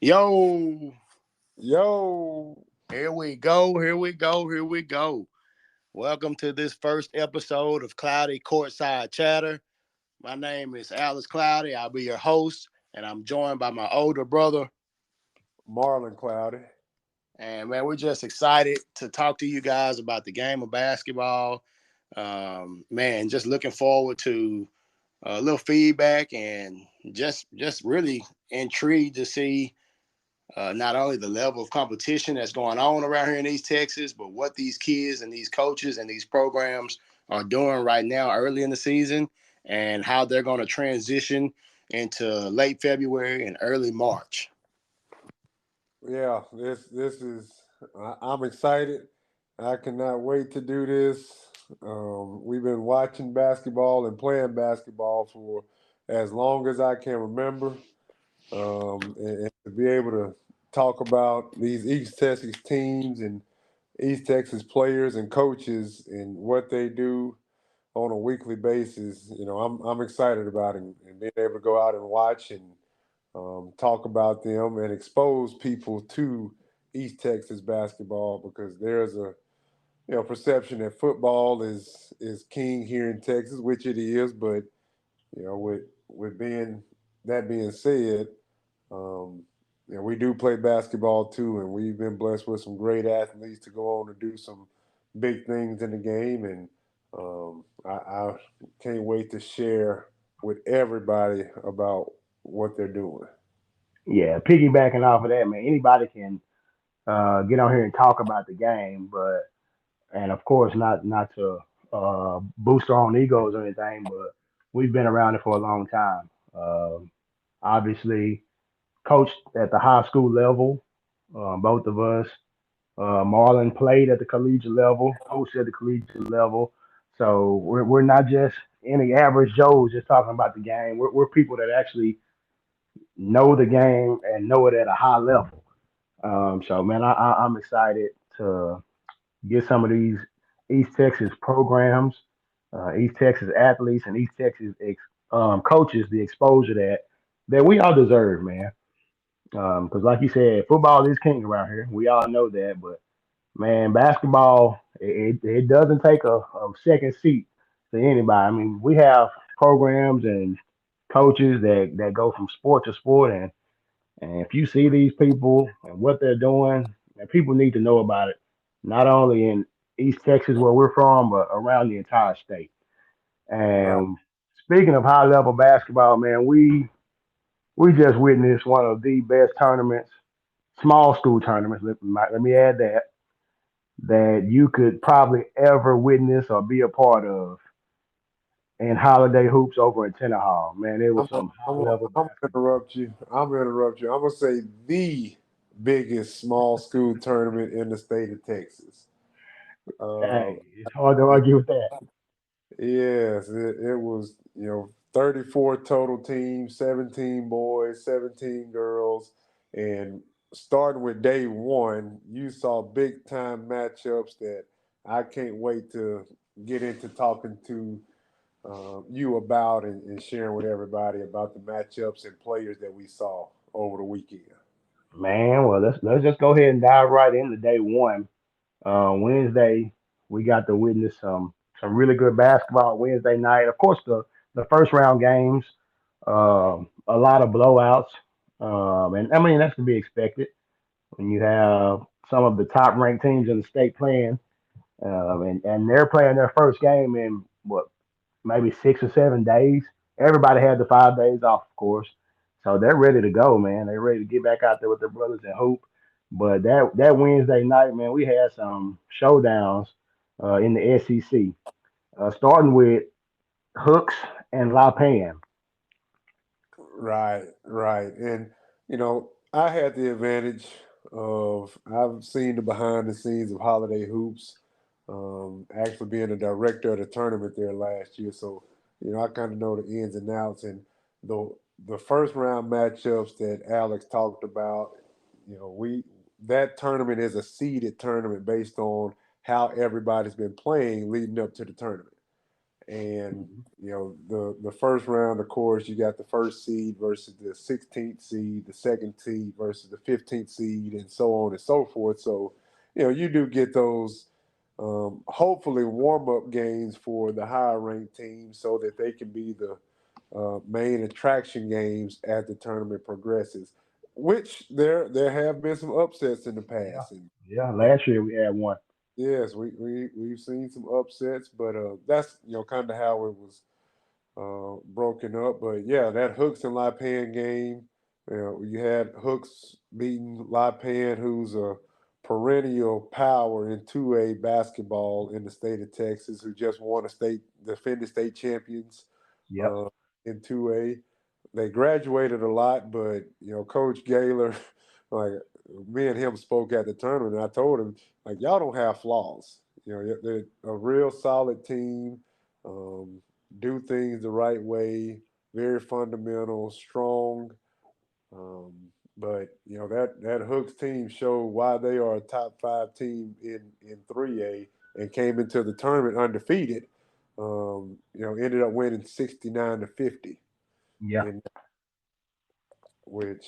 Yo, Yo, here we go, here we go, here we go. Welcome to this first episode of Cloudy Courtside Chatter. My name is Alice Cloudy. I'll be your host, and I'm joined by my older brother. Marlon Cloudy. And man, we're just excited to talk to you guys about the game of basketball. Man, just looking forward to a little feedback and just really intrigued to see not only the level of competition that's going on around here in East Texas, but what these kids and these coaches and these programs are doing right now early in the season and how they're going to transition into late February and early March. Yeah, this is. I'm excited. I cannot wait to do this. We've been watching basketball and playing basketball for as long as I can remember, and to be able to talk about these East Texas teams and East Texas players and coaches and what they do on a weekly basis. I'm excited about it and being able to go out and watch and talk about them and expose people to East Texas basketball because there's a perception that football is king here in Texas, which it is. But with being that being said, um, we do play basketball too, and we've been blessed with some great athletes to go on to do some big things in the game, and I can't wait to share with everybody about what they're doing. Yeah, piggybacking off of that, man, anybody can get on here and talk about the game, but and of course not to boost our own egos or anything, but we've been around it for a long time. Obviously, coached at the high school level, both of us. Marlon played at the collegiate level, coached at the collegiate level. So we're not just any average Joes just talking about the game. We're people that actually know the game and know it at a high level. So man, I'm excited to get some of these East Texas programs, East Texas athletes, and East Texas coaches the exposure that we all deserve, man. Because like you said, football is king around here. We all know that, but man, basketball it doesn't take a second seat to anybody. I mean, we have programs and coaches that go from sport to sport, and if you see these people and what they're doing, and people need to know about it, not only in East Texas where we're from, but around the entire state. Right. And speaking of high level basketball, man, we just witnessed one of the best tournaments, small school tournaments. Let me add that you could probably ever witness or be a part of in holiday hoops over in Tenaha. Man, it I'm was gonna, some I'm high gonna, level I'm gonna basketball. interrupt you. I'm gonna say the biggest small school tournament in the state of Texas. Uh, Hey, it's hard to argue with that. yes, it was 34 total teams, 17 boys, 17 girls, and starting with day one, you saw big time matchups that I can't wait to get into talking to you about and sharing with everybody about the matchups and players that we saw over the weekend. Man, well let's just go ahead and dive right into day one. Wednesday, we got to witness some really good basketball Wednesday night. Of course, the first round games, a lot of blowouts, and I mean that's to be expected when you have some of the top ranked teams in the state playing, and they're playing their first game in what maybe 6 or 7 days. Everybody had the 5 days off, of course, so they're ready to go, man. They're ready to get back out there with their brothers and hoop. But that Wednesday night, man, we had some showdowns in the SEC, starting with Hooks and La Pan. Right, right. And, I had the advantage of, I've seen the behind the scenes of Holiday Hoops, actually being a director of the tournament there last year. So, I kind of know the ins and outs. And the, the first round matchups that Alex talked about, that tournament is a seeded tournament based on how everybody's been playing leading up to the tournament. And Mhm. the first round, of course, you got the first seed versus the 16th seed, the second seed versus the 15th seed, and so on and so forth. So, you do get those hopefully warm up games for the higher ranked teams so that they can be the main attraction games as the tournament progresses. Which there have been some upsets in the Yeah. past, and Yeah. and Last year we had one. yes, we've seen some upsets, but that's kind of how it was broken up. But yeah, that Hooks and Lipan game, you had Hooks beating Lipan, who's a perennial power in 2A basketball in the state of Texas, who just won a defended state champions Yep. uh, in 2A. They graduated a lot, but Coach Gaylor, like me and him spoke at the tournament, and I told him like y'all don't have flaws. They're a real solid team. Um, do things the right way, very fundamental, strong. Um, but that Hooks team showed why they are a top five team in 3A and came into the tournament undefeated. Ended up winning 69-50, Yeah. in which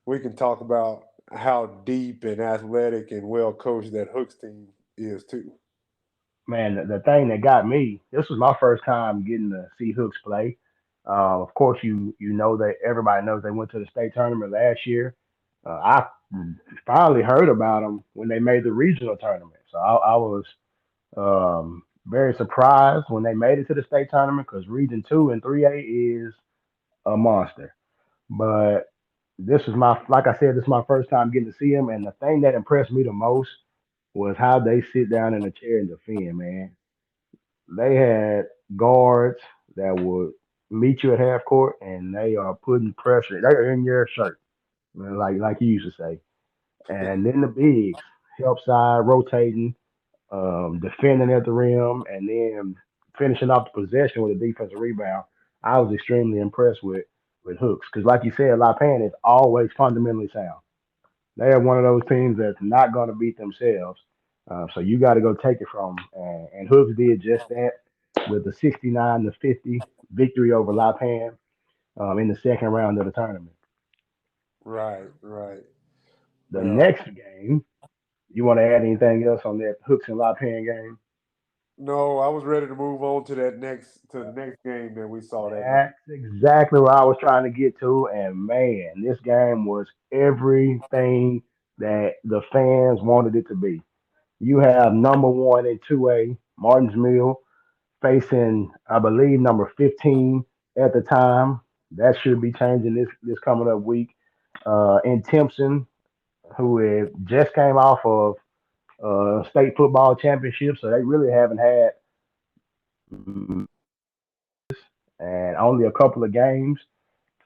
we can talk about how deep and athletic and well coached that Hooks team is too. Man, the thing that got me, this was my first time getting to see Hooks play. Of course, you know that everybody knows they went to the state tournament last year. I finally heard about them when they made the regional tournament, so I was very surprised when they made it to the state tournament because Region Two and 3A is a monster. But this was my, like I said, this is my first time getting to see them, and the thing that impressed me the most was how they sit down in a chair and defend, man. They had guards that would meet you at half court, and they are putting pressure. They're in your shirt, man, like you used to say. And then the bigs, help side, rotating, defending at the rim, and then finishing off the possession with a defensive rebound. I was extremely impressed with Hooks because, like you said, La Pan is always fundamentally sound. They are one of those teams that's not going to beat themselves. So you got to go take it from 'em. And Hooks did just that with the 69-50 victory over La Pan in the second round of the tournament. Right, right. The Well, next game, you want to add anything else on that Hooks and La Pan game? no, I was ready to move on to the next game that we saw that night. That's exactly where I was trying to get to. And man, this game was everything that the fans wanted it to be. You have number one and 2A, Martins Mill, facing, I believe, number 15 at the time. That should be changing this coming up week. In Timpson, who just came off of state football championship, so they really haven't had and only a couple of games.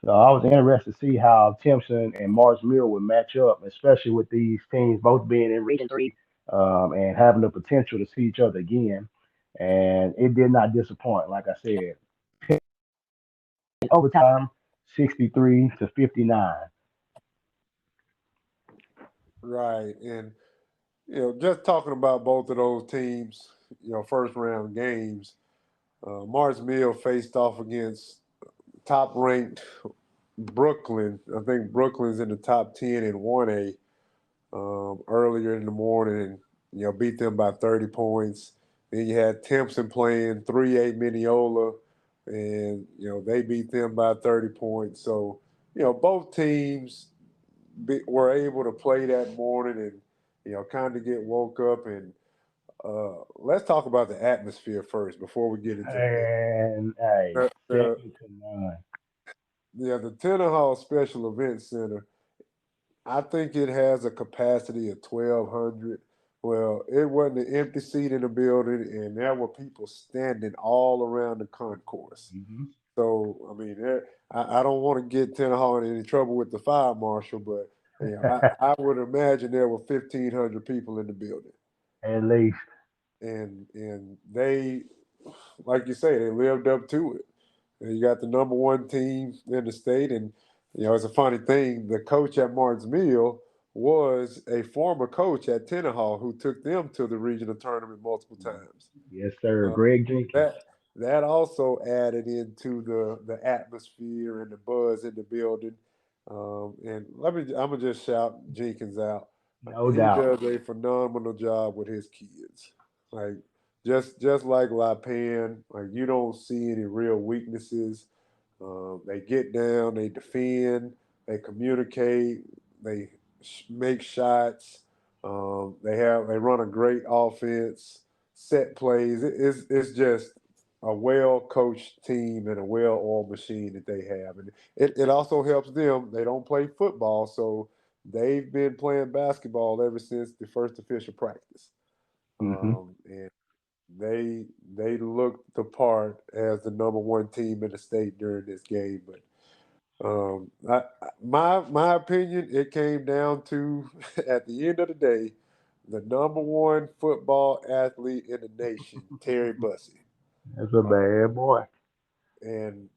So I was interested to see how Timpson and Mars Mill would match up, especially with these teams both being in Region Three and having the potential to see each other again. And it did not disappoint. Like I said, overtime, 63-59. Right, and just talking about both of those teams, first round games. Mars Mill faced off against top ranked Brooklyn. I think Brooklyn's in the top 10 in 1A earlier in the morning, and beat them by 30 points. Then you had Timpson playing 3A Mineola, and they beat them by 30 points. So both teams were able to play that morning and kind of get woke up. And let's talk about the atmosphere first before we get into the game. And hey, The, the, second to none. yeah, the Tenaha Special Event Center, I think it has a capacity of 1,200. Well, it wasn't an empty seat in the building, and there were people standing all around the concourse. Hmm. So, I mean, I don't want to get Tenaha in any trouble with the fire marshal, but I would imagine there were 1,500 people in the building, At least. and they, like you say, they lived up to it. And you got the number one team in the state, and it's a funny thing. The coach at Martins Mill was a former coach at Tenaha who took them to the regional tournament multiple times. Yes, sir. Uh, Greg Jenkins. that that also added into the atmosphere and the buzz in the building. And I'm gonna just shout Jenkins out. No He doubt. does a phenomenal job with his kids. Like just like Lapan, like you don't see any real weaknesses. They get down, they defend, they communicate, they make shots. They run a great offense, set plays. It's just a well coached team and a well oiled machine that they have, and it also helps them. They don't play football, so they've been playing basketball ever since the first official practice, Hmm. and they looked the part as the number one team in the state during this game. But my opinion, it came down to at the end of the day, the number one football athlete in the nation, Terry Bussey. That's a Uh, bad boy. and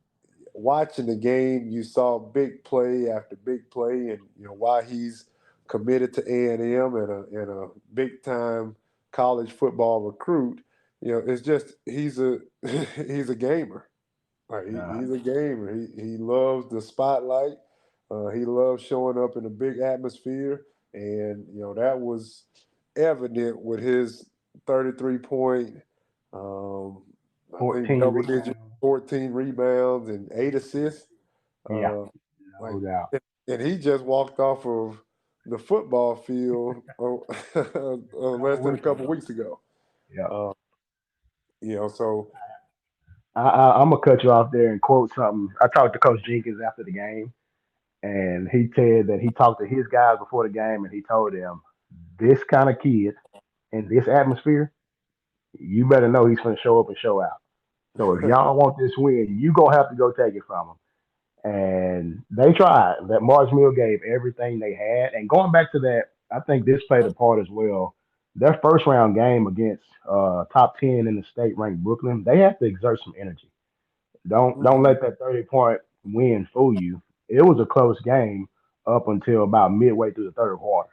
watching the game, you saw big play after big play, and why he's committed to A&M and a big time college football recruit. It's just he's a he's a gamer. Like Uh, he's a gamer. He loves the spotlight. He loves showing up in a big atmosphere, and that was evident with his 33 point. Um, I think 14 double digit, rebounds. 14 rebounds and 8 assists. Yeah, Uh, like, no doubt. and he just walked off of the football field less Couple than a weeks couple ago. weeks ago. Yeah. Uh, so. I'm gonna cut you off there and quote something. I talked to Coach Jenkins after the game, and he said that he talked to his guys before the game, and he told them, "This kind of kid in this atmosphere, you better know he's gonna show up and show out. So if y'all want this win, you gonna have to go take it from him." And they tried. That Mars Mill gave everything they had. And going back to that, I think this played a part as well. Their first round game against top 10 in the state ranked Brooklyn, they had to exert some energy. Don't Mhm. let that 30-point win fool you. It was a close game up until about midway through the third quarter.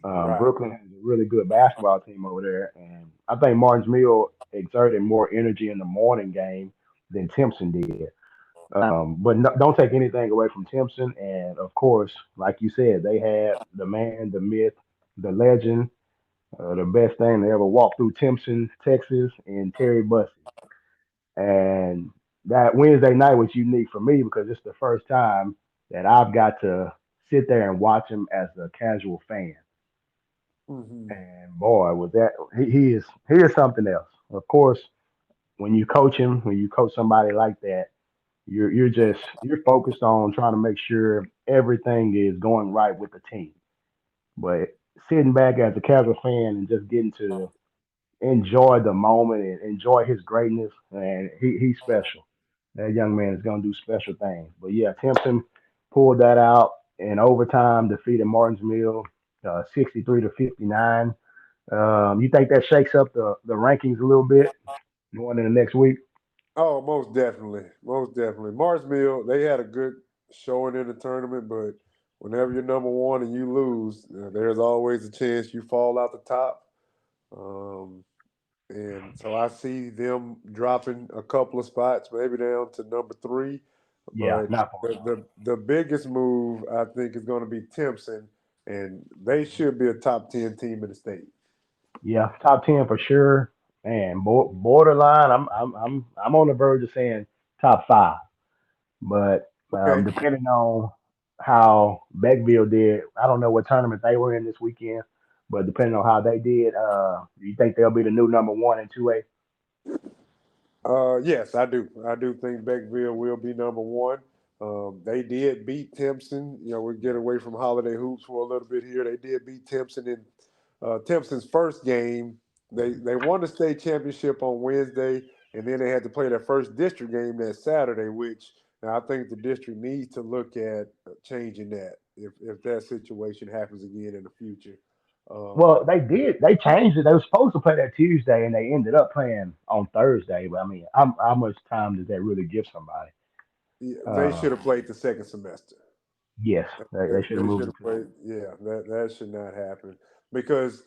Right. Brooklyn has a really good basketball team over there, and I think Martins Mill exerted more energy in the morning game than Timpson did. But no, don't take anything away from Timpson. And of course, like you said, they had the man, the myth, the legend, the best thing to ever walk through Timpson, Texas, and Terry Bussey. And that Wednesday night was unique for me because it's the first time that I've got to sit there and watch him as a casual fan. Hmm. And boy, was that he is something else. Of course, when you coach him, when you coach somebody like that, you're focused on trying to make sure everything is going right with the team. But sitting back as a casual fan and just getting to enjoy the moment and enjoy his greatness, and he's special. That young man is gonna do special things. But yeah, Timpson pulled that out in overtime, defeated Martinsville 63-59. You think that shakes up the rankings a little bit going into next week? Oh, most definitely, most definitely. Mars Mill, they had a good showing in the tournament, but whenever you're number one and you lose, there's always a chance you fall out the top. Um, and so I see them dropping a couple of spots, maybe down to number three. Yeah, But not far. the biggest move I think is going to be Timpson, and they should be a top 10 team in the state. Yeah, top 10 for sure. And borderline, I'm on the verge of saying top five. But Okay. depending on how Beckville did, I don't know what tournament they were in this weekend. But depending on how they did, you think they'll be the new number one and 2A? Yes, I do. I do think Beckville will be number one. They did beat Timpson. We get away from holiday hoops for a little bit here. They did beat Timpson in Timpson's first game. They won the state championship on Wednesday, and then they had to play their first district game that Saturday. Which now I think the district needs to look at changing that if that situation happens again in the future. Um, Well, they did. They changed it. They were supposed to play that Tuesday, and they ended up playing on Thursday. But I mean, how much time does that really give somebody? yeah, they Uh, should have played the second semester. yes, they should have They moved should it have to the. played. Yeah, that should not happen because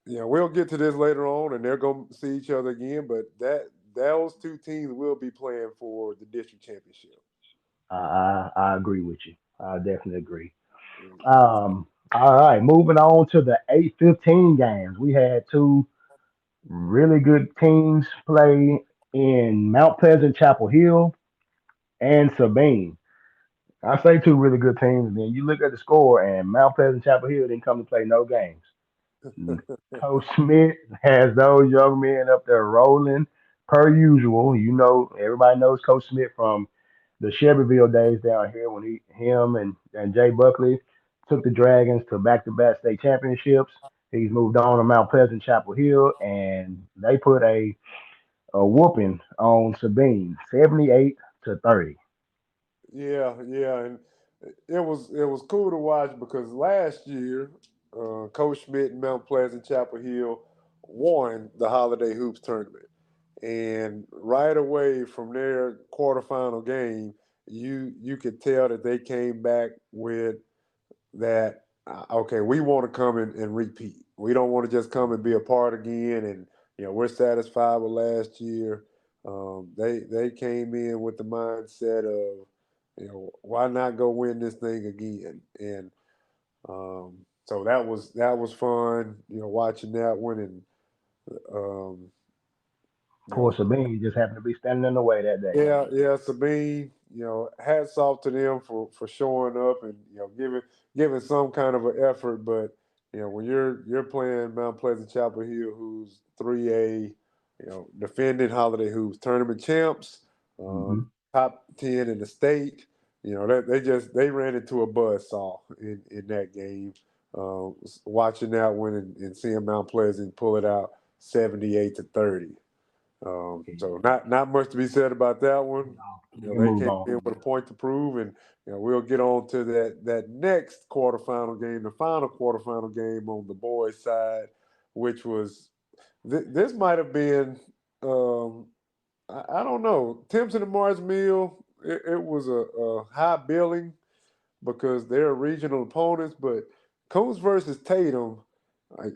we'll get to this later on, and they're gonna see each other again. But those two teams will be playing for the district championship. I agree with you. I definitely agree. Yes. All right, moving on to the 8:15 games. We had two really good teams play in Mount Pleasant, Chapel Hill, and Sabine. I say two really good teams, and then you look at the score, and Mount Pleasant, Chapel Hill didn't come to play no games. Coach Smith has those young men up there rolling per usual. You know, everybody knows Coach Smith from the Shelbyville days down here when him and Jay Buckley took the Dragons to back-to-back state championships. He's moved on to Mount Pleasant Chapel Hill, and they put a whooping on Sabine, 78-30. Yeah, yeah, and it was cool to watch because last year, Coach Schmidt and Mount Pleasant Chapel Hill won the Holiday Hoops tournament, and right away from their quarterfinal game, you could tell that they came back with that. Okay, we want to come and repeat. We don't want to just come and be a part again, and we're satisfied with last year. They came in with the mindset of why not go win this thing again, and so that was fun. Watching that one, and um, Of you course, know Sabine just happened to be standing in the way that day. Yeah, yeah, Sabine. Hats off to them for showing up and giving some kind of an effort. But when you're playing Mount Pleasant Chapel Hill, who's 3A, defending Holiday Hoops tournament champs, Hmm. top 10 in the state. That they ran into a buzzsaw in that game. Watching that one and seeing Mount Pleasant pull it out 78-30. So not much to be said about that one. We can They move came on. in with a point to prove, and we'll get on to that next quarterfinal game, the final quarterfinal game on the boys' side, which was this might have been um, I don't know, Timpson and Mars Mill. It was a high billing because they're regional opponents, but Coons versus Tatum, like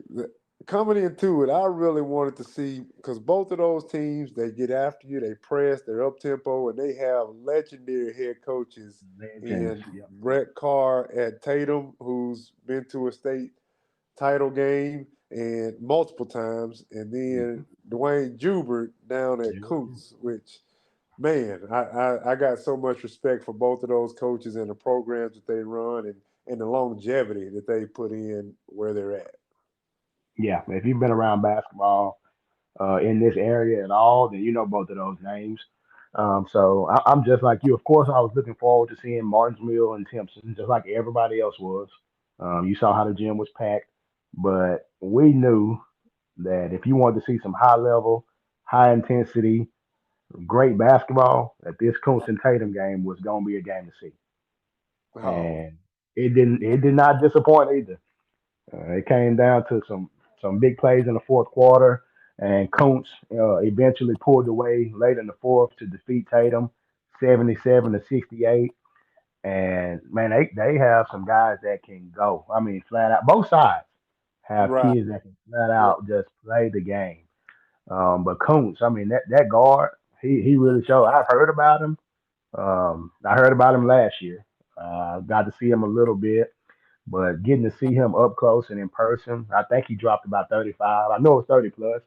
coming into it, I really wanted to see because both of those teams they get after you, they press, they're up tempo, and they have legendary head coaches Legends. in Yep. Brett Carr at Tatum, who's been to a state title game and multiple times, and then Hmm. Dwayne Jubert down at Koontz, which man, I got so much respect for both of those coaches and the programs that they run and the longevity that they put in where they're at. Yeah, if you've been around basketball in this area at all, then you know both of those names. So I'm just like you. Of course, I was looking forward to seeing Martinsville and Timpson, just like everybody else was. You saw how the gym was packed, but we knew that if you wanted to see some high level, high intensity, great basketball, that this Clemson Tatum game was going to be a game to see, Oh, and it did not disappoint either. It came down to some big plays in the fourth quarter, and Kuntz eventually pulled away late in the fourth to defeat Tatum, 77-68. And man, they have some guys that can go. I mean, flat out, both sides have right. kids that can flat Yeah. out just play the game. But Kuntz, I mean, that guard, he really showed. I've heard about him. I heard about him last year. Got to see him a little bit, but getting to see him up close and in person, I think he dropped about 35. I know it's 30 plus,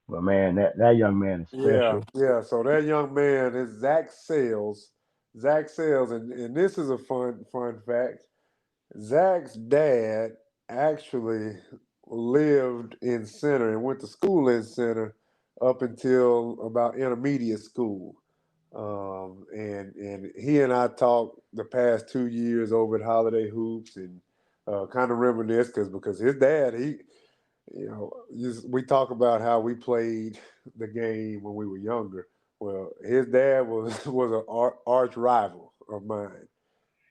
but man, that young man is Yeah, special. yeah. So that young man is Zach Sales. Zach Sales, and this is a fun fact. Zach's dad actually lived in Center and went to school in Center up until about intermediate school. And he and I talked the past 2 years over at Holiday Hoops and kind of reminisce because his dad we talk about how we played the game when we were younger. Well, his dad was an arch rival of mine,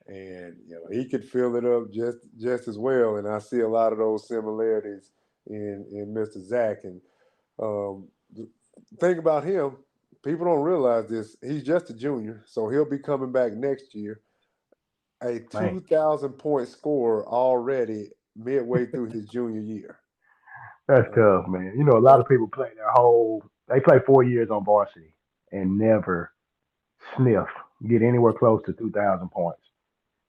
and he could fill it up just as well. And I see a lot of those similarities in Mr. Zach. And the thing about him, people don't realize this. He's just a junior, so he'll be coming back next year. A Man, 2,000 point scorer already midway through his junior year. that's Uh, tough, man. You know, a lot yeah, of people play their whole They played 4 years on varsity and never sniff get anywhere close to 2,000 points.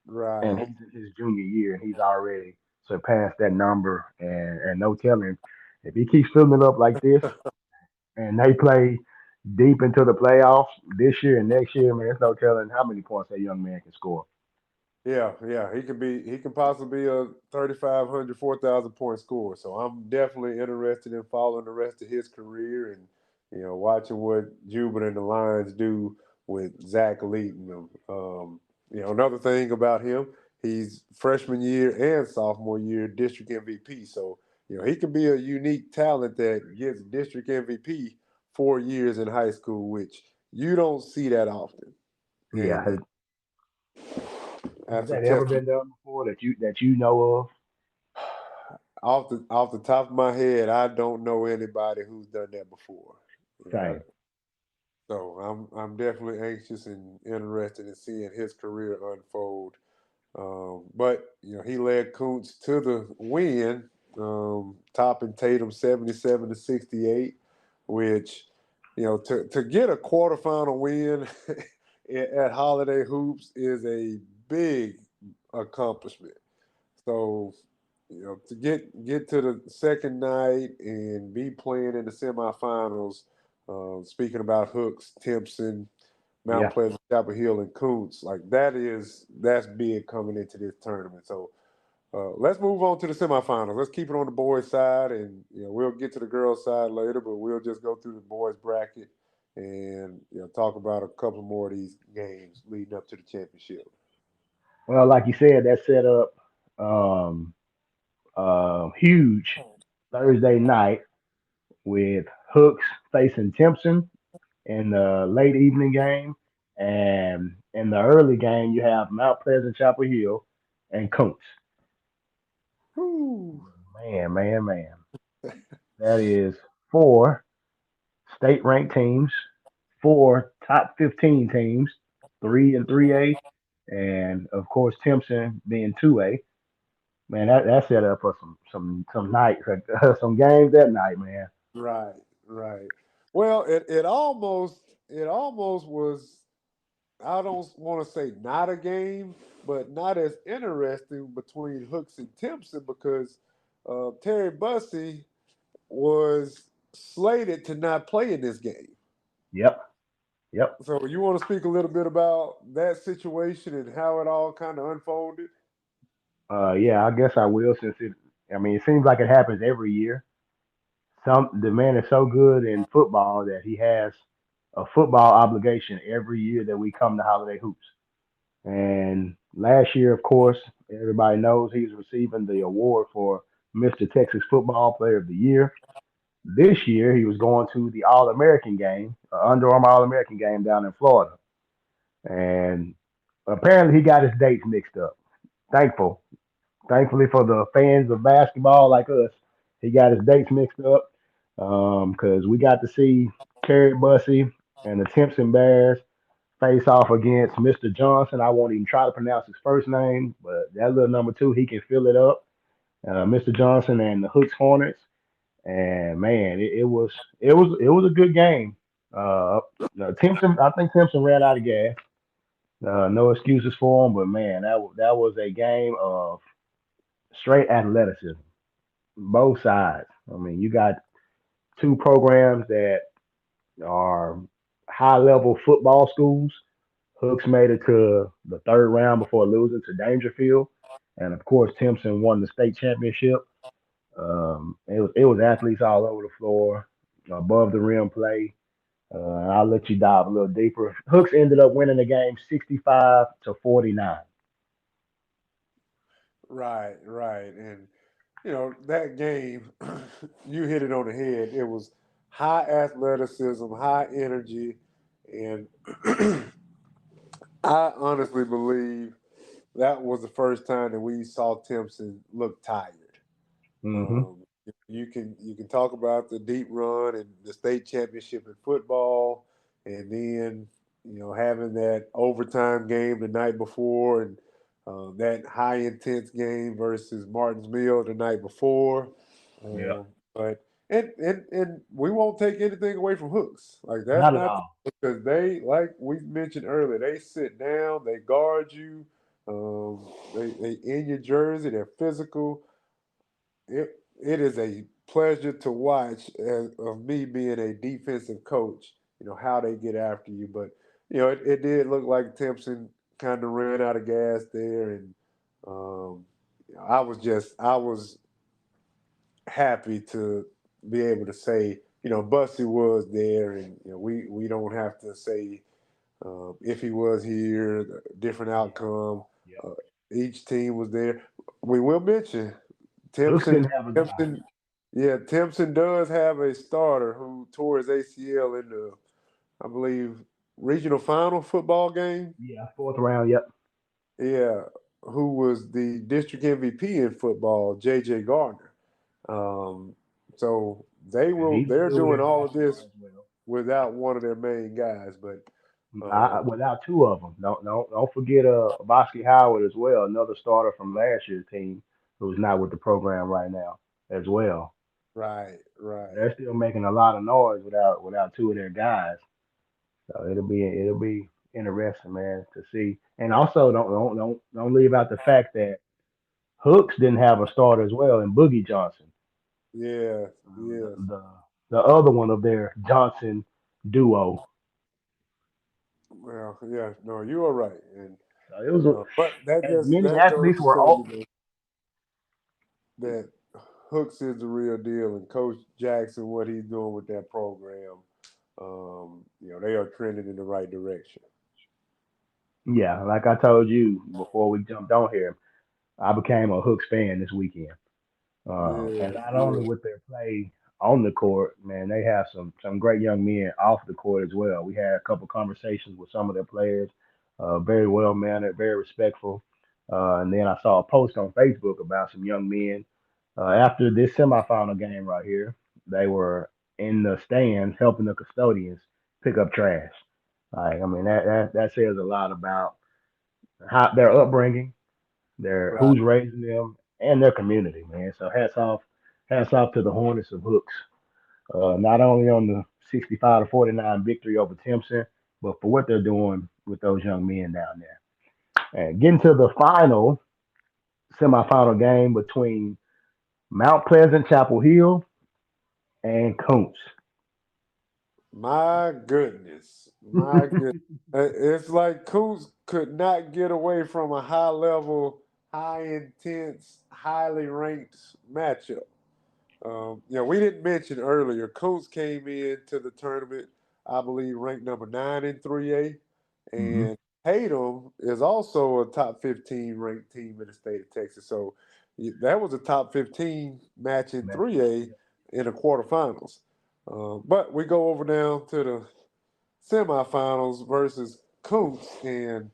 And Right. he's in his junior year, and he's already surpassed that number. And no telling if he keeps filling it up like this, and they play deep into the playoffs this year and next year, man, there's no telling how many points that young man can score. Yeah, yeah, he can possibly be a 3,500, 4,000 point scorer. So I'm definitely interested in following the rest of his career and watching what Jubin and the Lions do with Zach leading. Another thing about him, he's freshman year and sophomore year district MVP. So he can be a unique talent that gets district MVP 4 years in high school, which you don't see that often, Yeah, and has that's a that ever testament. been done before that you know of? Off the top of my head, I don't know anybody who's done that before. Yeah, Same. so I'm definitely anxious and interested in seeing his career unfold. But he led Koontz to the win, topping Tatum 77-68, which to get a quarterfinal win at Holiday Hoops is a big accomplishment. So, to get to the second night and be playing in the semifinals, speaking about Hooks, Timpson, Mount Yeah. Pleasant, Chapel Hill, and Koontz, like that's big coming into this tournament. So let's move on to the semifinals. Let's keep it on the boys' side, and we'll get to the girls' side later, but we'll just go through the boys' bracket and talk about a couple more of these games leading up to the championship. Well, like you said, that set up um, huge Thursday night with Hooks facing Timpson in the late evening game, and in the early game you have Mount Pleasant, Chapel Hill, and Kuntz. Whew. Man, man, man. That is four state ranked teams, four top 15 teams, three and 3A, and of course Timpson being 2A. Man, that set up for some nights, some games that night, man. Right, right. Well, it almost was. I don't want to say not a game, but not as interesting between Hooks and Timpson because Terry Bussey was slated to not play in this game. Yep, yep. So you want to speak a little bit about that situation and how it all kind of unfolded? Yeah, I guess I will since it. I mean, it seems like it happens every year. The man is so good in football that he has a football obligation every year that we come to Holiday Hoops. And last year, of course, everybody knows he's receiving the award for Mr. Texas Football Player of the Year. This year, he was going to the All American game, Under Armour All American game down in Florida. And apparently, he got his dates mixed up. Thankful. Thankfully for the fans of basketball like us, he got his dates mixed up because we got to see Terry Bussey and the Timpson Bears face off against Mr. Johnson. I won't even try to pronounce his first name, but that little number two, he can fill it up. Mr. Johnson and the Hooks Hornets, and man, it was a good game. Timpson, I think Timpson ran out of gas. No excuses for him, but man, that was a game of straight athleticism, both sides. I mean, you got two programs that are high level football schools. Hooks made it to the third round before losing to Dangerfield, and of course, Timpson won the state championship. It was athletes all over the floor, above the rim play. I'll let you dive a little deeper. Hooks ended up winning the game 65-49. Right, right. And that game, you hit it on the head. It was high athleticism, high energy, and I honestly believe that was the first time that we saw Timpson look tired. Mm-hmm. Um, you can talk about the deep run and the state championship in football, and then having that overtime game the night before, and that high intense game versus Martins Mill the night before. Yeah. But And we won't take anything away from Hooks. Like that's Not at not all. because they, like we mentioned earlier, they sit down, they guard you, they in your jersey, they're physical. It is a pleasure to watch of me being a defensive coach. How they get after you, but it did look like Timpson kind of ran out of gas there, and um, I was happy to be able to say, Bussy was there, and we don't have to say if he was here, different Yeah. outcome. Yeah. Uh, each team was there. We will mention Hooks Timpson. didn't have a guy. Timpson, yeah, Timpson does have a starter who tore his ACL in the, I believe, regional final football game. Yeah, fourth round. Yep. Yeah, who was the district MVP in football, J.J. Gardner. Um, so And he was they're doing doing in all of basketball this as well. without one of their main guys. But Without two of them. Don't forget Bosky Howard as well, another starter from last year's team who's not with the program right now as well. right, right, They're still making a lot of noise without two of their guys. So it'll be interesting, man, to see. And also don't leave out the fact that Hooks didn't have a starter as well in Boogie Johnson, yeah, uh, the, yes. the the other one of their Johnson duo. Well, yeah, no, you are right, and So it was but as many that goes athletes to were show all. you that Hooks is the real deal, and Coach Jackson, what he's doing with that program, they are trending in the right direction. Yeah, like I told you before we jumped on here, I became a Hooks fan this weekend. And Yeah, not only yeah, with their play on the court, man, they have some great young men off the court as well. We had a couple conversations with some of their players, very well mannered, very respectful. And then I saw a post on Facebook about some young men after this semifinal game right here. They were in the stands helping the custodians pick up trash. Like, I mean, that says a lot about how their upbringing, their right. who's raising them, and their community, man. So hats off to the Hornets of Hooks, not only on the 65-49 victory over Timpson, but for what they're doing with those young men down there. And getting to the final semifinal game between Mount Pleasant, Chapel Hill, and Coons. My goodness, my goodness. It's like Kuz could not get away from a high level, high intense, highly ranked matchup. We didn't mention earlier, Coons came into the tournament, I believe, ranked number 9 in 3A. Hmm. And Tatum is also a top 15 ranked team in the state of Texas. So that was a top 15 match in Matchup. 3A Yep. in the quarterfinals. But we go over down to the semifinals versus Coots and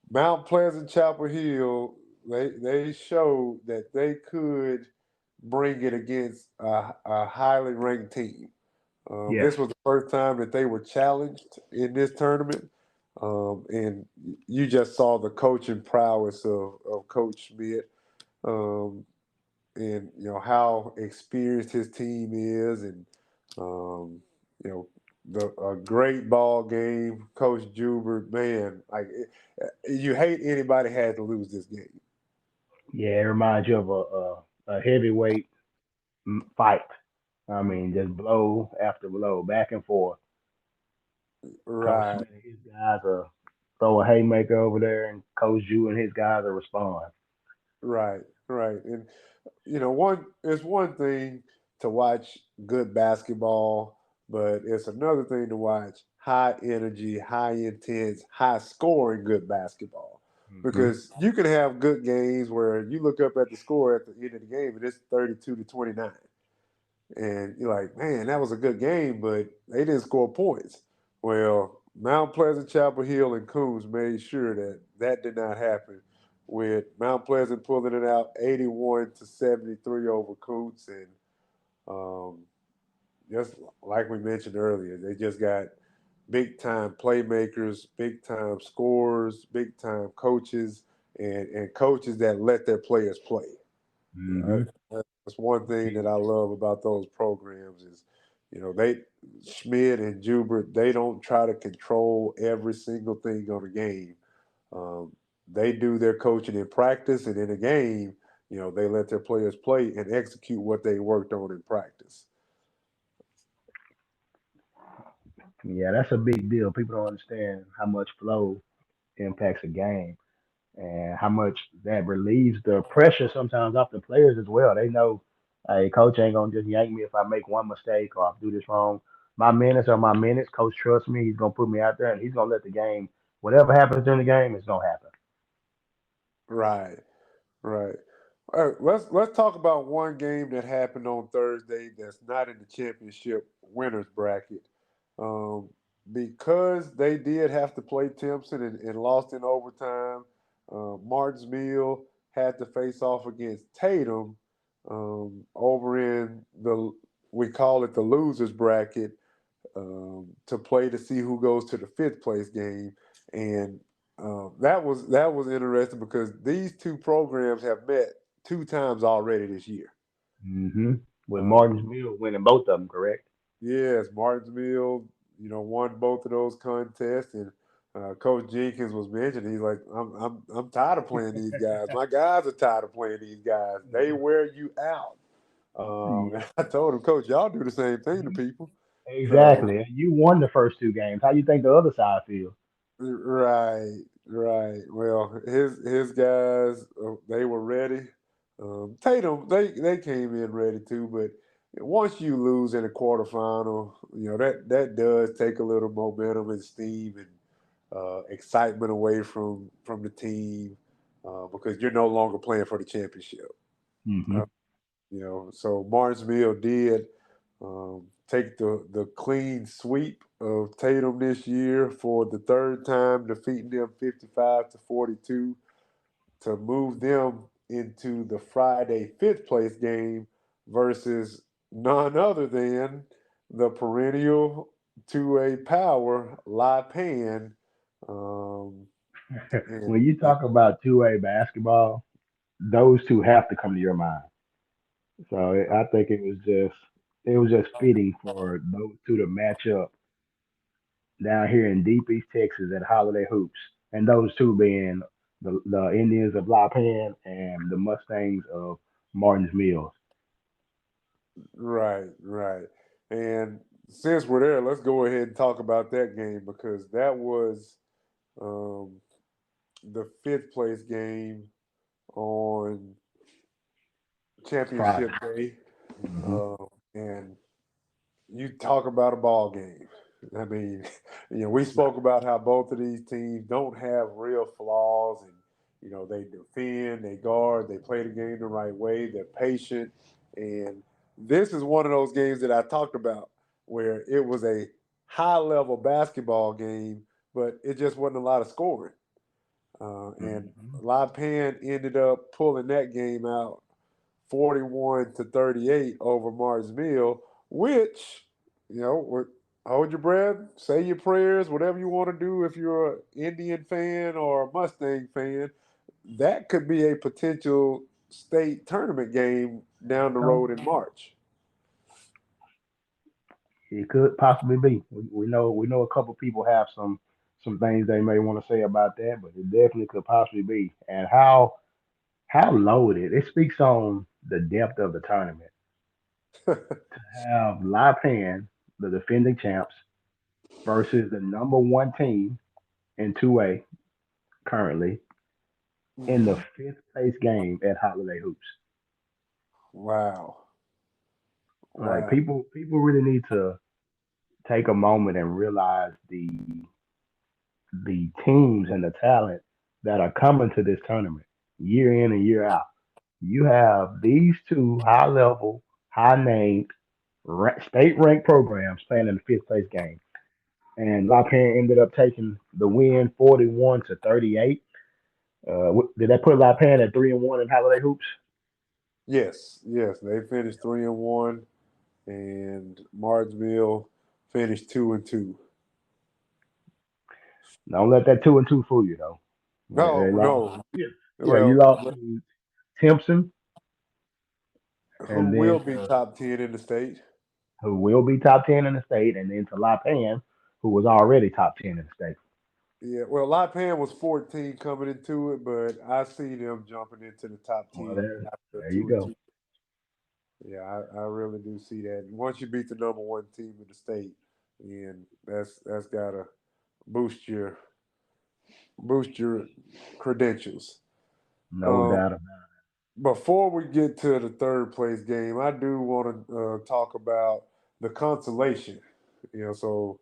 Mount Pleasant Chapel Hill. They showed that they could bring it against a highly ranked team. Yes. This was the first time that they were challenged in this tournament. And you just saw the coaching prowess of Coach Schmidt, um, and how experienced his team is, and um, you know the a great ball game. Coach Jubert, man, like you hate anybody had to lose this game. Yeah, it reminds you of a heavyweight fight. I mean, just blow after blow, back and forth. Coach Right, Smith and his guys throw a haymaker over there, and Coach Jew and his guys will respond. right, right, and one it's one thing to watch good basketball, but it's another thing to watch high energy, high intense, high scoring good basketball. Hmm. Because you can have good games where you look up at the score at the end of the game and it's 32-29. And you're like, man, that was a good game, but they didn't score points. Well, Mount Pleasant, Chapel Hill, and Coons made sure that that did not happen. With Mount Pleasant pulling it out 81-73 over Coons, and um, just like we mentioned earlier, they just got big time playmakers, big time scorers, big time coaches, and coaches that let their players play. I, Mm-hmm. that's one thing that I love about those programs is, they Schmidt and Jubert, they don't try to control every single thing on the game. Um, they do their coaching in practice, and in a game, they let their players play and execute what they worked on in practice. Yeah, that's a big deal. People don't understand how much flow impacts a game and how much that relieves the pressure sometimes off the players as well. They know, hey, coach ain't gonna just yank me if I make one mistake or I do this wrong. My minutes are my minutes. Coach trusts me. He's gonna put me out there and he's gonna let the game, whatever happens during the game, is gonna happen. Right. Right. All right, let's talk about one game that happened on Thursday that's not in the championship winners bracket. Um, because they did have to play Timpson and lost in overtime. Martinsville had to face off against Tatum over in the we call it the losers bracket to play to see who goes to the fifth place game, and that was interesting because these two programs have met two times already this year. hmm With Uh, Martin's Mill winning both of them, correct? yes, Martinsville, won both of those contests, and Coach Jenkins was mentioned. He's like, I'm tired of playing these guys. My guys are tired of playing these guys. They wear you out. Yeah. And I told him, Coach, y'all do the same thing to Mhm. people. So Exactly. You won the first two games. How you think the other side feels? right, right. Well, his guys, they were ready. Tatum, they came in ready too, but once you lose in a quarterfinal, that does take a little momentum and steam and excitement away from the team because you're no longer playing for the championship. Uh, hmm so Martinsville did take the clean sweep of Tatum this year for the third time, defeating them 55-42 to move them into the Friday fifth place game versus none other than the perennial 2A power La Pan. Um, When and, you and talk about 2A basketball, those two have to come to your mind. So I think it was just fitting for those two to match up down here in Deep East Texas at Holiday Hoops, and those two being the Indians of La Pan and the Mustangs of Martins Mills. right, right. And since we're there, let's go ahead and talk about that game because that was um, the fifth place game on championship Friday. day. hmm And you talk about a ball game. I mean, we spoke about how both of these teams don't have real flaws, and they defend, they guard, they play the game the right way, they're patient, and this is one of those games that I talked about where it was a high level basketball game, but it just wasn't a lot of scoring. And hmm La Pan ended up pulling that game out 41-38 over Martinsville, which, hold your breath, say your prayers, whatever you want to do if you're an Indian fan or a Mustang fan. That could be a potential state tournament game down the road in March. It could possibly be. We know a couple people have some things they may want to say about that, but it definitely could possibly be. And how loaded it speaks on the depth of the tournament to have La Pan, the defending champs, versus the number one team in 2A currently in the Mhm. fifth place game at Holiday Hoops. Wow. Like Wow. people really need to take a moment and realize the teams and the talent that are coming to this tournament year in and year out. You have these two high level, high named state ranked programs playing in the fifth place game. And La Pan ended up taking the win 41-38. Did that put La Pan at 3-1 in Holiday Hoops? Yes, yes, they finished 3-1, and Martinsville finished 2-2. Don't let that 2-2 fool you though. They No, lost. no. Yeah, yeah, you Well, lost to Timpson who and then will be top 10 in the state. who will be top 10 in the state, and then to La Pan, who was already top 10 in the state. Yeah, well, Lipan was 14 coming into it, but I see them jumping into the top Well, 10 after there you two or go. two. Yeah, I really do see that. And once you beat the number one team in the state, then that's gotta boost your boost your credentials. No Um, doubt about Before we get to the third place game, I do want to talk about the consolation. So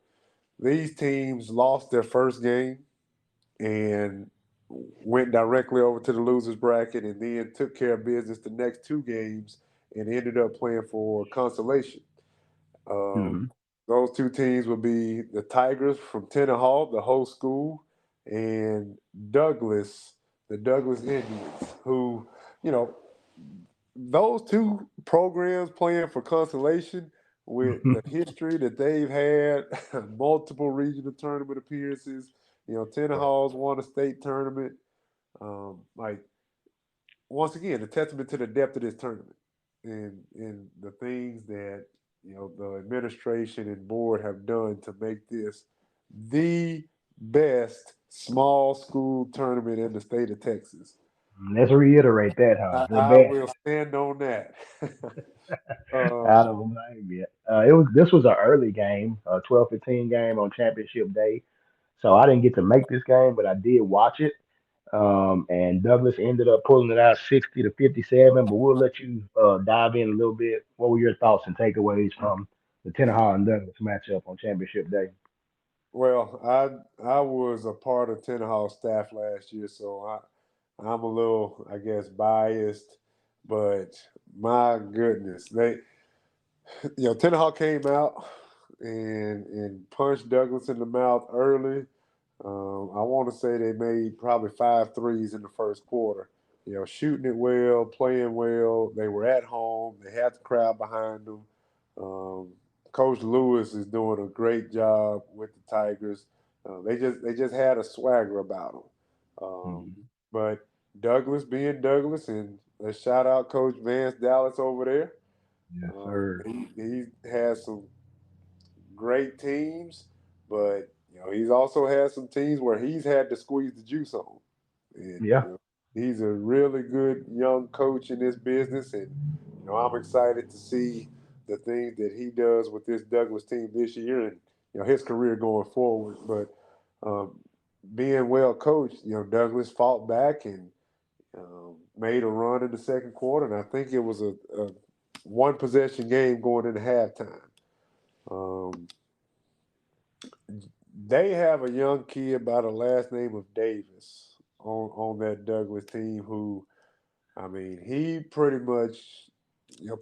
these teams lost their first game and went directly over to the losers bracket, and then took care of business the next two games and ended up playing for consolation. it. Um, those two teams would be the Tigers from Tenaha, the host school, and Douglas, the Douglas Indians, who, you know, those two programs playing for consolation with the history that they've had, multiple regional tournament appearances. Right. Tenahaw's won a state tournament. Like, once again, a testament to the depth of this tournament and the things that the administration and board have done to make this the best small school tournament in the state of Texas. Let's reiterate that, huh? The I best. will stand on that. uh, I don't blame you. It was this was an early game, a 12-15 game on championship day. So I didn't get to make this game, but I did watch it. And Douglas ended up pulling it out 60-57. But we'll let you dive in a little bit. What were your thoughts and takeaways from the Tenaha and Douglas matchup on championship day? well, I was a part of Tenaha staff last year, so I'm a little, I guess, biased, but my goodness, Tenaha came out and punched Douglas in the mouth early. I want to say they made probably five threes in the first quarter. Shooting it well, playing well. They were at home. They had the crowd behind them. Um, Coach Lewis is doing a great job with the Tigers. They just had a swagger about them. Mhm. But Douglas being Douglas, and let's shout out Coach Vance Dallas over there. Yes, sir. He has some great teams, but he's also had some teams where he's had to squeeze the juice on. And Yeah. he's a really good young coach in this business, and I'm excited to see the things that he does with this Douglas team this year, and his career going forward. But being well coached, Douglas fought back and made a run in the second quarter, and I think it was a one possession game going into halftime. Um, they have a young kid by the last name of Davis on that Douglas team who, I mean, he pretty much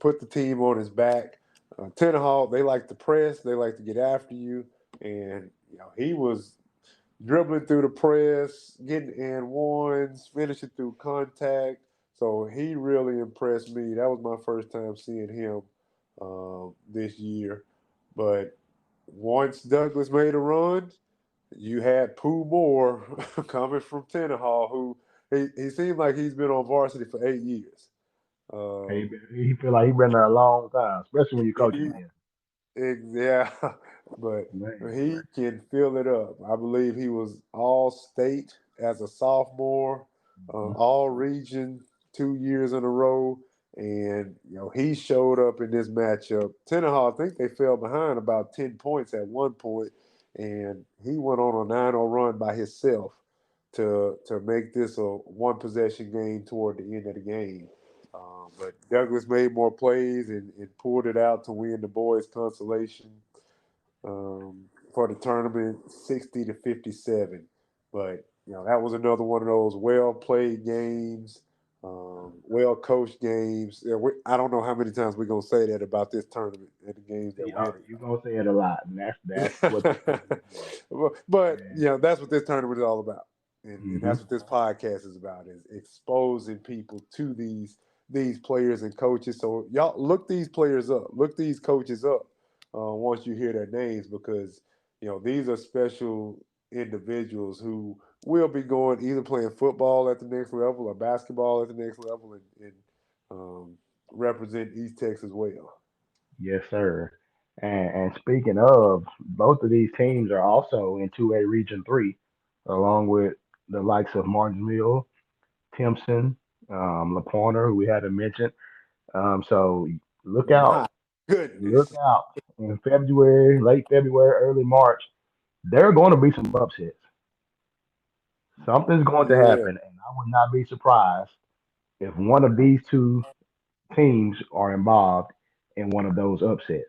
put the team on his back. Tenaha, they like to press, they like to get after you, and he was dribbling through the press, getting and ones, finishing through contact. So he really impressed me. That was my first time seeing him this year. But once Douglas made a run, you had Pooh Moore coming from Tenaha, who he seemed like he's been on varsity for 8 years. Um, He feel like he been there a long time, especially when you coach he, again. Yeah, but Man. he can fill it up. I believe he was all state as a sophomore, Mhm. all region 2 years in a row, and he showed up in this matchup. Tenaha, I think they fell behind about 10 points at one point, and he went on a 9-0 run by himself to make this a one possession game toward the end of the game. But Douglas made more plays and pulled it out to win the boys' consolation for the tournament, 60-57. But that was another one of those well played games, well coached games. Yeah, I don't know how many times we're gonna say that about this tournament and the games that we're You gonna say it a lot, and that's what this in. tournament is about. But And that's what this tournament is all about, and hmm that's what this podcast is about: is exposing people to these players and coaches. So y'all look these players up, look these coaches up once you hear their names, because these are special individuals who will be going either playing football at the next level or basketball at the next level, and represent East Texas well. Yes, sir. And speaking of, both of these teams are also in 2A Region 3, along with the likes of Martinsville, Timpson, LaPointer, who we hadn't mentioned. So look My out, look goodness. out. In February, late February, early March, there are going to be some upsets. Something's going to Yeah. happen, and I would not be surprised if one of these two teams are involved in one of those upsets.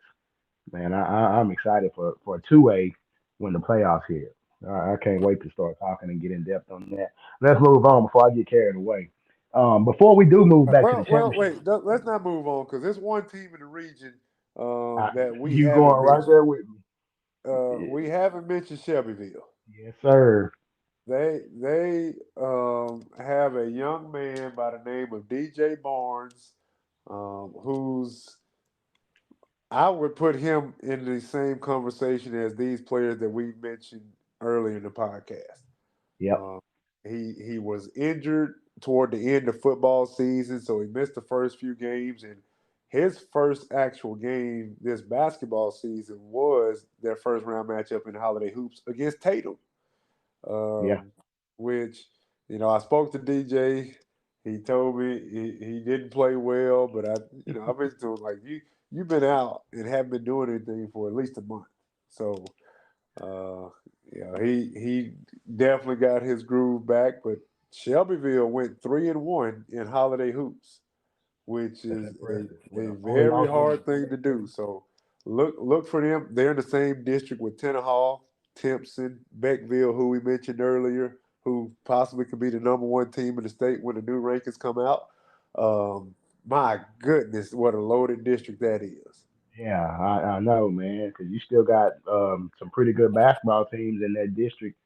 Man, I'm excited for 2A when the playoffs hit. I can't wait to start talking and get in depth on that. Let's move on before I get carried away. Before we do move back to the Well, championship, wait. Let's not move on because there's one team in the region I, that we you haven't going right mentioned. there with me? We haven't mentioned Shelbyville. Yes, sir. They have a young man by the name of DJ Barnes, who's I would put him in the same conversation as these players that we mentioned earlier in the podcast. Yep. Um, he was injured toward the end of football season, so he missed the first few games. And his first actual game this basketball season was their first round matchup in Holiday Hoops against Tatum, Yeah. um, which I spoke to DJ. He told me he didn't play well, but I mentioned to him like you've been out and haven't been doing anything for at least a month, so. Uh, he definitely got his groove back, but Shelbyville went 3-1 in holiday hoops, which That's is impressive. a Well, only very lost one hard before. thing to do. So look for them. They're in the same district with Tenaha, Timpson, Beckville, who we mentioned earlier, who possibly could be the number one team in the state when the new rankings come out. My goodness, what a loaded district that is. Yeah, I know, man, because you still got some pretty good basketball teams in that district.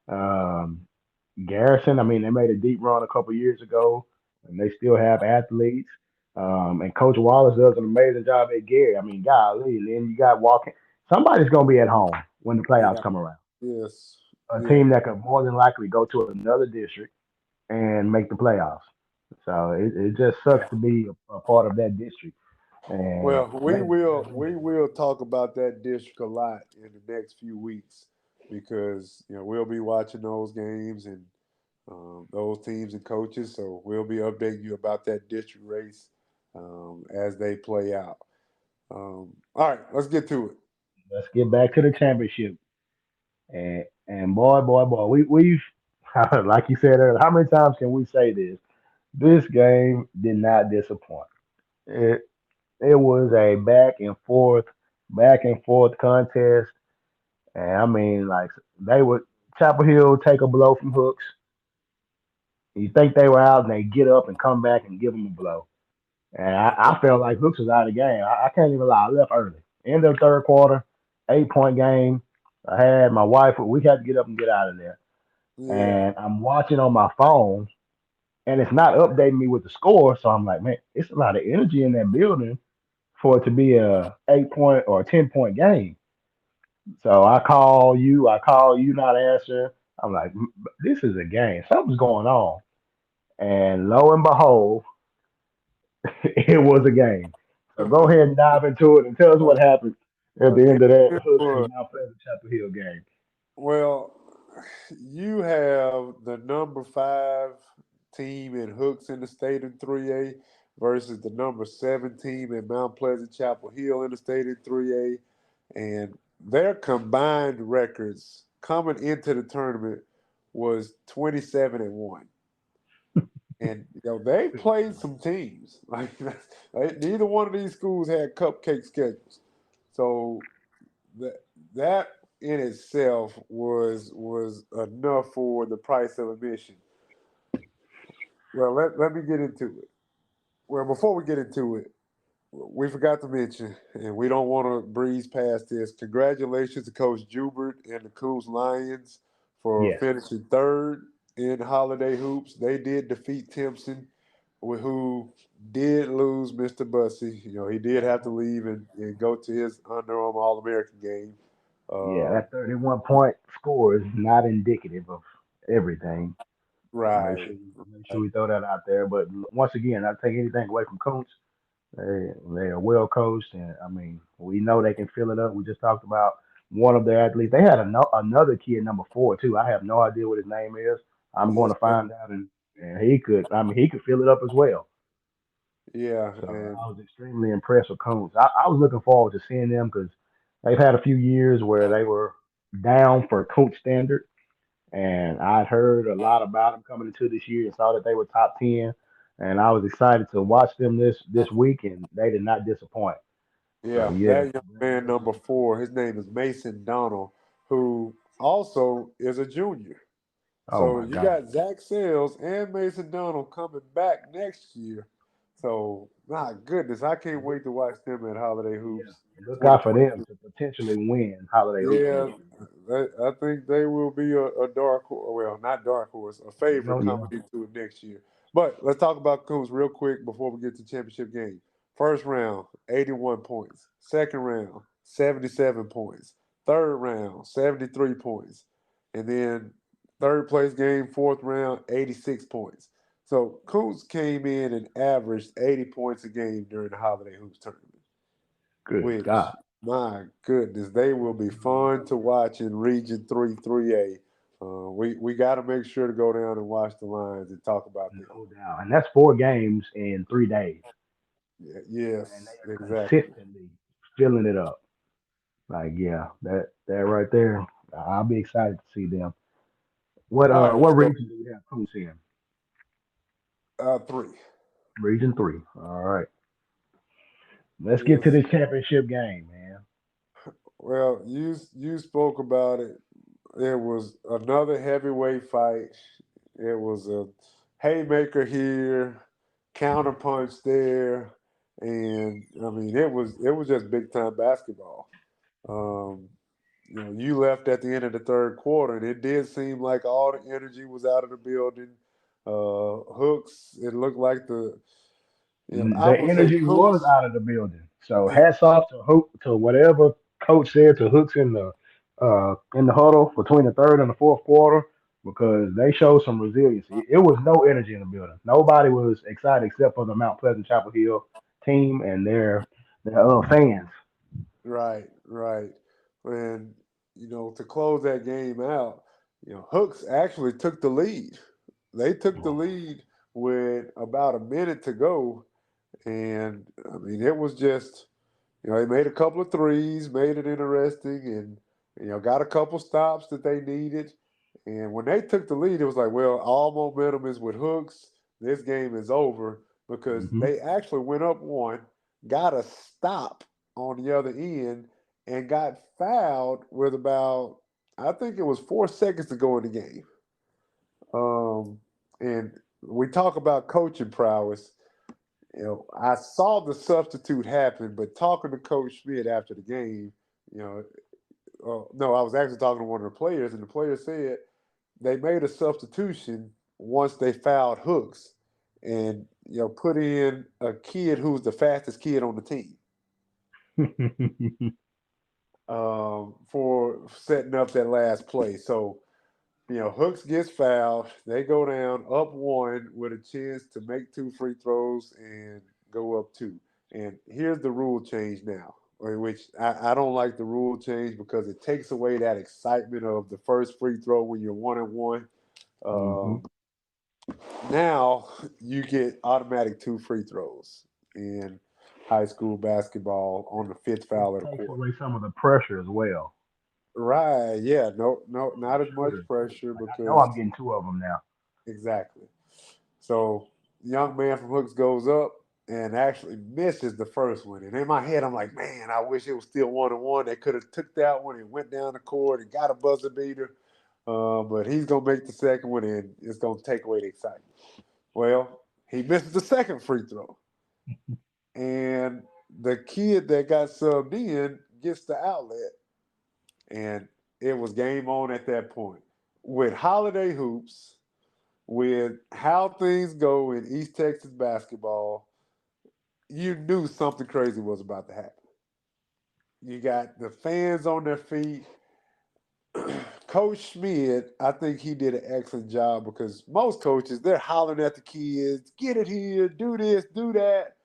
Um, Garrison, I mean, they made a deep run a couple years ago, and they still have athletes. And Coach Wallace does an amazing job at Gary. I mean, golly, and then you got walking. Somebody's gonna be at home when the playoffs Yeah. come around. Yes. A Yeah. team that could more than likely go to another district and make the playoffs. So it just sucks Yeah. to be a part of that district. And Well, we will talk about that district a lot in the next few weeks because we'll be watching those games and those teams and coaches. So we'll be updating you about that district race as they play out. All right, let's get to it. let's get back to the championship. And boy, we've like you said earlier, how many times can we say this? This game did not disappoint. It it was a back and forth contest, and I mean, like they would Chapel Hill take a blow from Hooks. You think they were out, and they get up and come back and give them a blow. And I felt like Hooks was out of the game. I can't even lie. I left early. End of the third quarter, 8 point game. I had my wife. We had to get up and get out of there. Yeah. And I'm watching on my phone, and it's not updating me with the score. So I'm like, man, it's a lot of energy in that building for it to be a 8 point or a 10 point game. So I call you, not answering. I'm like, this is a game. Something's going on. And lo and behold, it was a game. So go ahead and dive into it and tell us what happened at the It, end of that it Hooks and was Mount Pleasant Chapel Hill game. well. You have the number five team in Hooks in the state in 3A versus the number seven team in Mount Pleasant Chapel Hill in the state in 3A. And their combined records coming into the tournament was 27-1. And they played some teams. Neither one of these schools had cupcake schedules. So that that in itself was enough for the price of admission. Well, let me get into it. Well, before we get into it, we forgot to mention, and we don't want to breeze past this. Congratulations to Coach Jubert and the Coos Lions for Yes. finishing third in Holiday Hoops. They did defeat Timpson, who did lose Mr. Bussey. He did have to leave and go to his Under Armour All American game. Yeah, Uh, that 31 point score is not indicative of everything. right, Make sure we throw that out there. But once again, not take anything away from Coons. They are well coached, and I mean, we know they can fill it up. We just talked about one of their athletes. They had another kid, number 4 too. I have no idea what his name is. I'm going Yes, to find out, and he could. I mean, he could fill it up as well. yeah, So and I was extremely impressed with Coons. I was looking forward to seeing them because they've had a few years where they were down for Coach standard, and I'd heard a lot about them coming into this year and saw that they were top 10, and I was excited to watch them this week, and they did not disappoint. So yeah, yeah, that young man number congratulations. 4, his name is Mason Donald, who also is a junior. Oh So my you God. got Zach Sales and Mason Donald coming back next year. So my goodness, I can't wait to watch them at Holiday Yeah, Hoops look out for them 2022. to potentially win holiday hoops Yeah, next year. I think they will be a dark horse. Well, not dark horse, a favorite Oh coming yeah, into it next year. But let's talk about Coons real quick before we get to championship game. First round, 81 points. Second round, 77 points. Third round, 73 points. And then third place game, fourth round, 86 points. So Coons came in and averaged 80 points a game during the Holiday Hoops tournament, good which God. my goodness, they will be fun to watch in Region 3 3A. We got to make sure to go down and watch the Lions and talk about them. No doubt. And that's 4 games in 3 days, Yeah, and they yes, are exactly. consistently filling it up. Like yeah, that right there. I'll be excited to see them. All right, What so region do we have Coons in? three. Region 3. All right. Let's get to Yes. this championship game, man. Well, you spoke about it. It was another heavyweight fight. It was a haymaker here, counterpunch there, and I mean it was just big time basketball. Um, you left at the end of the third quarter, and it did seem like all the energy was out of the building. Hooks, it looked like I The would say energy was Coots. out of the building. So hats off to whatever coach said to Hooks in the huddle between the third and the fourth quarter because they showed some resiliency. It was no energy in the building. Nobody was excited except for the Mount Pleasant Chapel Hill team and their fans. Right, right. And to close that game out, Hooks actually took the lead. They took the lead with about a minute to go, and I mean it was just they made a couple of threes, made it interesting, and got a couple stops that they needed. And when they took the lead, it was like, well, all momentum is with Hooks. This game is over because Hmm. they actually went up one, got a stop on the other end, and got fouled with about, I think it was 4 seconds to go in the game. Um, and we talk about coaching prowess. I saw the substitute happen, but talking to Coach Schmidt after the game, you know, no, I was actually talking to one of the players, and the player said they made a substitution once they fouled Hooks, and put in a kid who's the fastest kid on the team for setting up that last play. So Hooks gets fouled. They go down up one with a chance to make two free throws and go up two. And here's the rule change now, which I don't like the rule change because it takes away that excitement of the first free throw when you're 1-1. Hmm. Um, now you get automatic two free throws in high school basketball on the fifth It foul of the takes quarter. away some of the pressure as well. Right. Yeah. No, no, For not as much sure. pressure Like I know because I'm getting two of them now. exactly. So the young man from Hooks goes up and actually misses the first one. And in my head, I'm like, man, I wish it was still 1-1. They could have took that one and went down the court and got a buzzer beater. But he's gonna make the second one, and it's gonna take away the excitement. Well, he misses the second free throw, and the kid that got subbed in gets the outlet, and it was game on at that point. With holiday hoops, with how things go in East Texas basketball, you knew something crazy was about to happen. You got the fans on their feet. Coach Schmidt, I think he did an excellent job because most coaches, they're hollering at the kids, get it here, do this, do that.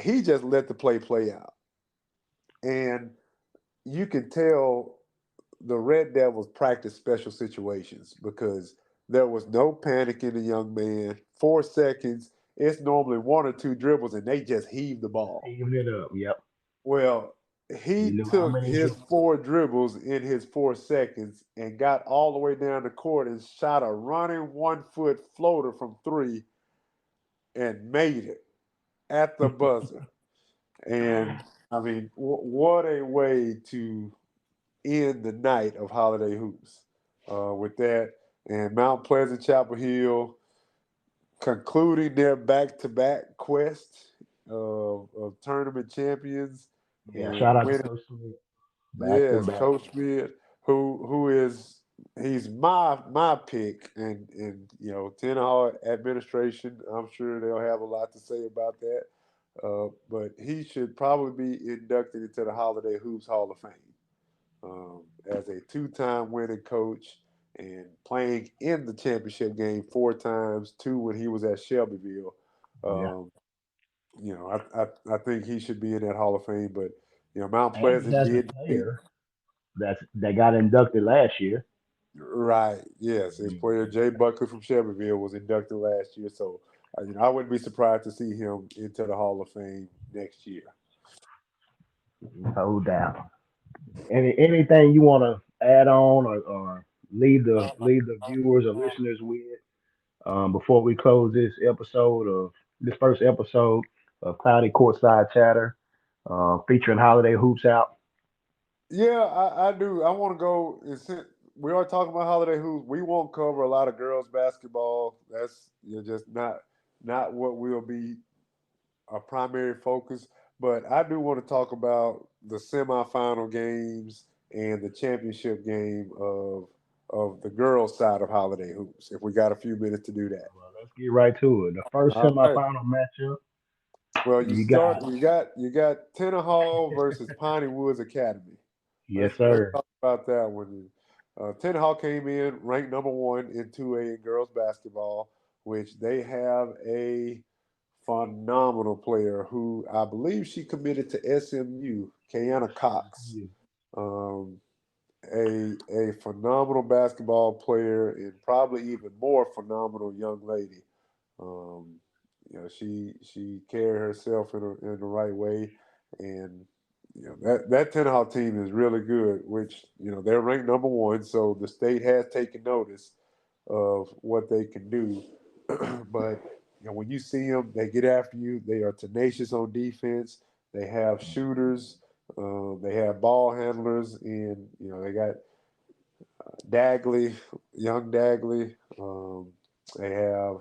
he just let the play out, and you can tell the Red Devils practice special situations because there was no panic in the young man. 4 seconds, it's normally one or two dribbles, and they just heave the Just ball. even it up. Yep. Well, You he knew how took many his dribbles. 4 dribbles in his 4 seconds and got all the way down the court and shot a running 1 foot floater from three and made it at the buzzer. And I mean, what a way to end the night of holiday hoops with that. And Mount Pleasant Chapel Hill concluding their back-to-back quest of tournament champions Yeah. and Shout out to winning. Coach Smith. Back to Yes, back. Coach Smith, who is he's my pick, and Tenaha administration. I'm sure they'll have a lot to say about that. But he should probably be inducted into the Holiday Hoops Hall of Fame as a two-time winning coach and playing in the championship game 4 times, two when he was at Shelbyville. Yeah. Um, I think he should be in that Hall of Fame. But Mount And he Pleasant has a did defeat. player that got inducted last year. Right. Yes, his player Jay Buckley from Shelbyville was inducted last year, so I wouldn't be surprised to see him into the Hall of Fame next year. No doubt. Anything you want to add on or leave the viewers or listeners with before we close this first episode of Cloudy Courtside Chatter featuring Holiday Hoops out. Yeah, I do. I want to go. And since we are talking about holiday hoops, we won't cover a lot of girls basketball. That's just not what will be our primary focus. But I do want to talk about the semifinal games and the championship game of the girls' side of holiday hoops. If we got a few minutes to do that. Well, let's get right to it. The first All right. semifinal matchup, Well, you you start. got You got Tenaha versus Piney Woods Academy. yes, Let's sir. talk about that one. Tenaha came in ranked number one in 2A in girls basketball, which they have a phenomenal player who I believe she committed to SMU, Kayana Cox. Um, a phenomenal basketball player and probably even more phenomenal young lady. Um, she carried herself in the right way, and that Tenaha team is really good. Which they're ranked number one, so the state has taken notice of what they can do. But when you see them, they get after you. They are tenacious on defense. They have shooters. They have ball handlers, and they got Dagley, young Dagley. They have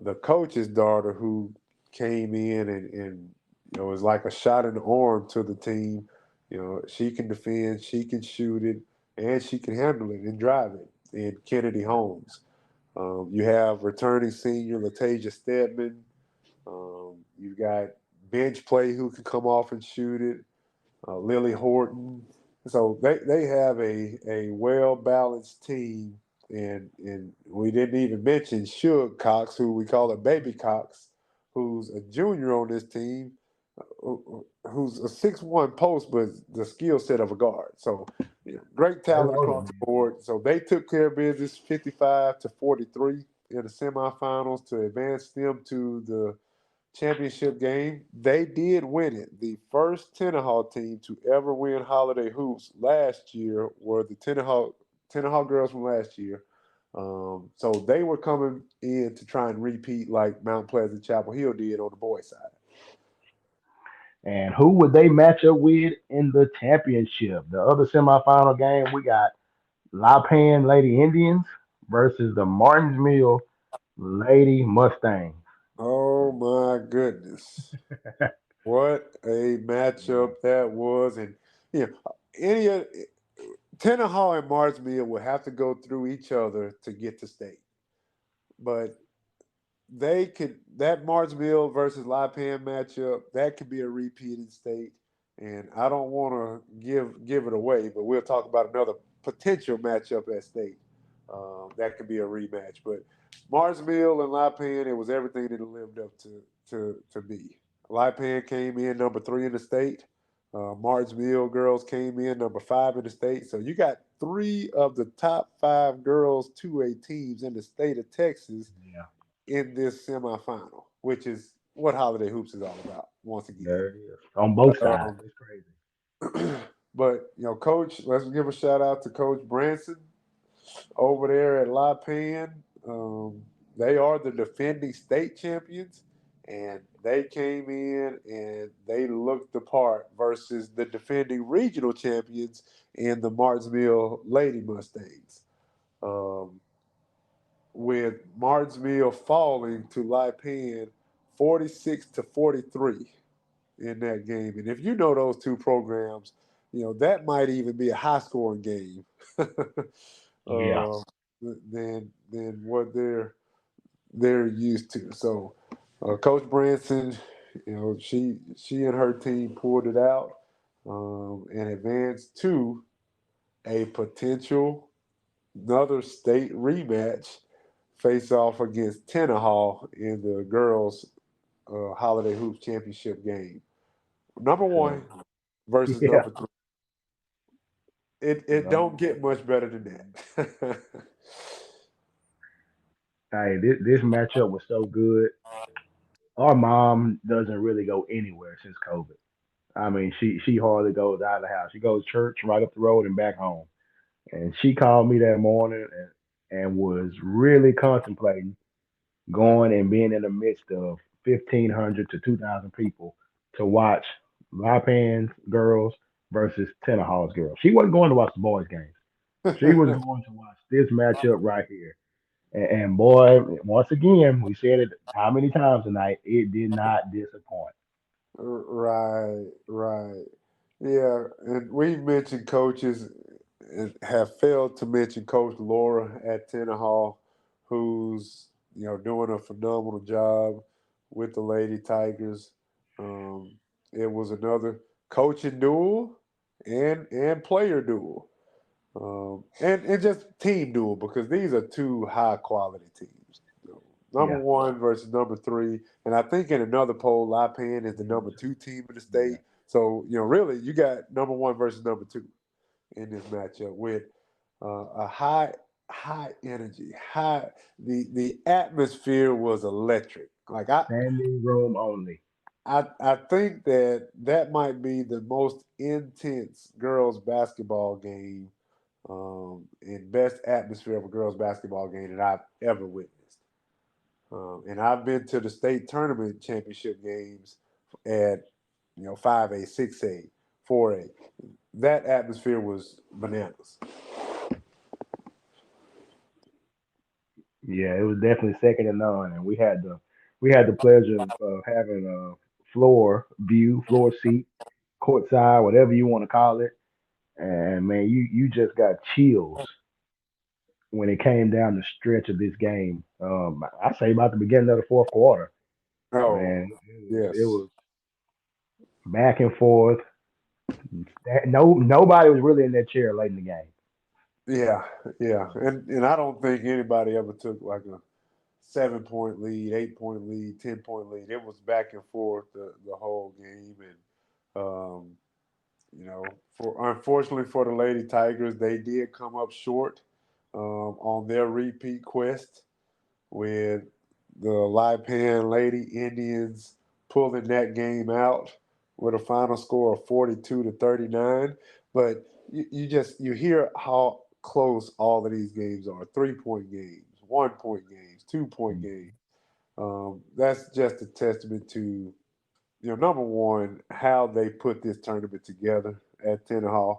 the coach's daughter who came in and was like a shot in the arm to the team. She can defend, she can shoot it, and she can handle it and drive it. And Kennedy Holmes. You have returning senior Latasia Stedman. You've got bench play who can come off and shoot it. Lily Horton. So they have a well balanced team, and we didn't even mention Suge Cox, who we call her Baby Cox, who's a junior on this team, who's a 6'1" post, but the skill set of a guard. So great They talent rolling, across the man. board. So they took care of business, 55-43 in the semifinals to advance them to the championship game. They did win it. The first Tenaha team to ever win Holiday Hoops last year were the Tenaha girls from last year. So they were coming in to try and repeat like Mount Pleasant Chapel Hill did on the boys' side. And who would they match up with in the championship? The other semifinal game, we got La Pan Lady Indians versus the Martinsville Lady Mustangs. Oh my goodness. What a matchup that was. And any of Tenaha and Martinsville will have to go through each other to get to state. But they could that Martinsville versus Lipan matchup that could be a repeating state, and I don't want to give it away, but we'll talk about another potential matchup at state that could be a rematch. But Martinsville and Lipan, it was everything that it lived up to be. Lipan came in number three in the state. Martinsville girls came in number five in the state. So you got three of the top five girls 2A teams in the state of Texas Yeah, in this semifinal, which is what Holiday Hoops is all about. Once again, there it is. On both sides. um, It's crazy. but Coach, let's give a shout out to Coach Branson over there at La Pan. They are the defending state champions, and they came in and they looked the part versus the defending regional champions in the Martinsville Lady Mustangs. Um, with Martinsville falling to La Pan 46-43 in that game. And if you know those two programs, that might even be a high scoring game. Yeah. uh, than what they're used to. So, Coach Branson, she and her team pulled it out and advanced to a potential another state rematch face off against Tenaha in the girls' Holiday Hoops Championship game. Number So one versus yeah. number three. It No. don't get much better than that. Hey, this matchup was so good. Our mom doesn't really go anywhere since COVID. I mean, she hardly goes out of the house. She goes to church right up the road and back home. And she called me that morning and was really contemplating going and being in the midst of 1,500 to 2,000 people to watch Lipan's girls versus Tenahall's girls. She wasn't going to watch the boys' games. She was going to watch this matchup right here. And boy, once again, we said it how many times tonight, it did not disappoint. Right, right. Yeah, and we've mentioned coaches and have failed to mention Coach Laura at Tenaha, who's doing a phenomenal job with the Lady Tigers. Um, it was another coaching duel and player duel, and just team duel because these are two high quality teams. Number Yeah. one versus number three, and I think in another poll, Lipan is the number two team in the Yeah. state. So really, you got number one versus number two in this matchup with a high energy, high. The atmosphere was electric. Like Standing room only. I think that might be the most intense girls basketball game and best atmosphere of a girls basketball game that I've ever witnessed. And I've been to the state tournament championship games at 5A, 6A, 4A. That atmosphere was bananas. Yeah, it was definitely second to none. And we had the pleasure of having a floor view, floor seat, courtside, whatever you want to call it. And man, you just got chills when it came down the stretch of this game. I say about the beginning of the fourth quarter, Oh, man, it yes. was back and forth. Nobody was really in that chair late in the game. Yeah, yeah. And I don't think anybody ever took like a 7 point lead, 8 point lead, 10 point lead. It was back and forth the whole game. And for unfortunately for the Lady Tigers, they did come up short on their repeat quest with the Lipan Lady Indians pulling that game out with a final score of 42-39. But you hear how close all of these games are: 3 point games, 1 point games, 2 point games. That's just a testament to number one, how they put this tournament together at Tenaha.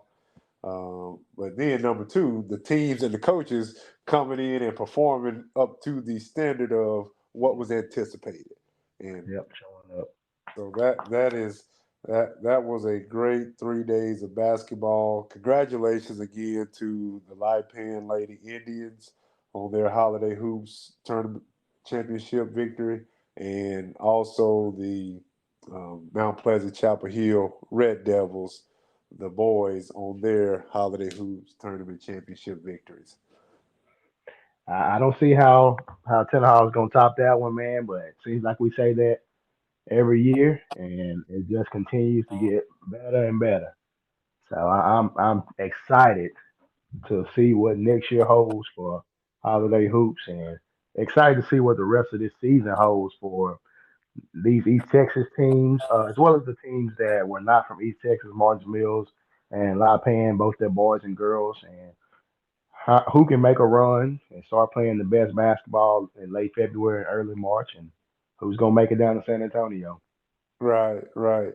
But then number two, the teams and the coaches coming in and performing up to the standard of what was anticipated. And Yep, showing up. so that was a great 3 days of basketball. Congratulations again to the Lipan Lady Indians on their Holiday Hoops tournament championship victory, and also the Mount Pleasant Chapel Hill Red Devils, the boys on their Holiday Hoops tournament championship victories. I don't see how Ten Hag's gonna top that one, man. But it seems like we say that every year, and it just continues to get better and better. So I'm excited to see what next year holds for holiday hoops, and excited to see what the rest of this season holds for these East Texas teams, as well as the teams that were not from East Texas, Martins Mills and La Pan, both their boys and girls, and who can make a run and start playing the best basketball in late February and early March, and who's gonna make it down to San Antonio. Right, right.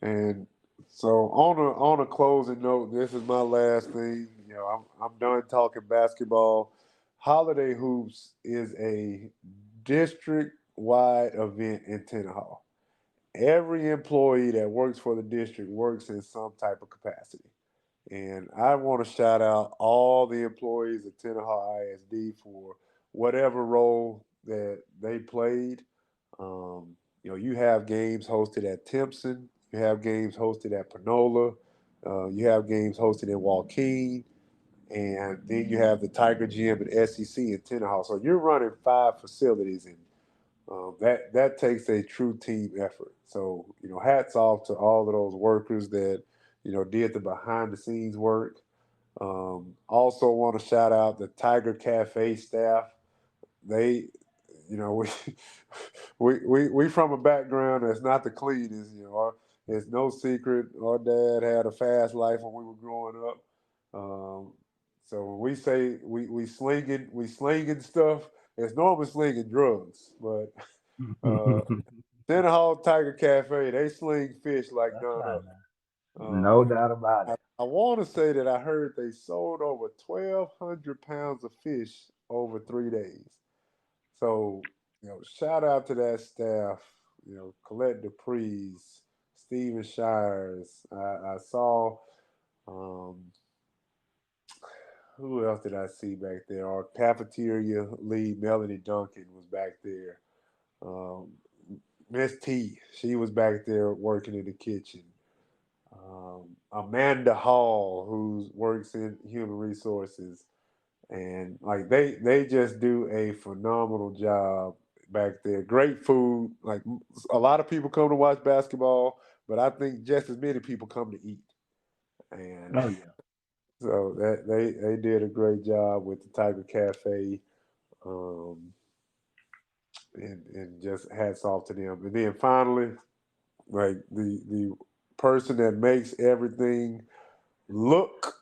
And so on a closing note, this is my last thing. I'm done talking basketball. Holiday Hoops is a district wide event in Tenaha. Every employee that works for the district works in some type of capacity. And I want to shout out all the employees at Tenaha ISD for whatever role that they played. You have games hosted at Timpson, you have games hosted at Panola, you have games hosted in Waukegan, and then you have the Tiger Gym at SEC in Tenaha. So you're running five facilities, and that takes a true team effort. So hats off to all of those workers that did the behind the scenes work. Also want to shout out the Tiger Cafe staff. They, we we from a background that's not the cleanest. It's no secret. Our dad had a fast life when we were growing up. Um, so when we say we slinging stuff, it's normally slinging drugs, but uh, Tenaha Tiger Cafe, they sling fish like That's none right, other. no doubt about it. I want to say that I heard they sold over 1,200 pounds of fish over 3 days. So, shout out to that staff. Colette Dupree's, Steven Shires. I saw, um, who else did I see back there? Our cafeteria lead, Melanie Duncan, was back there. Um, Miss T, she was back there working in the kitchen. Amanda Hall, who works in human resources, and like they just do a phenomenal job back there. Great food. Like a lot of people come to watch basketball, but I think just as many people come to eat. And Oh yeah, so that they did a great job with the Tiger Cafe, um, and just hats off to them. And then finally, like the person that makes everything look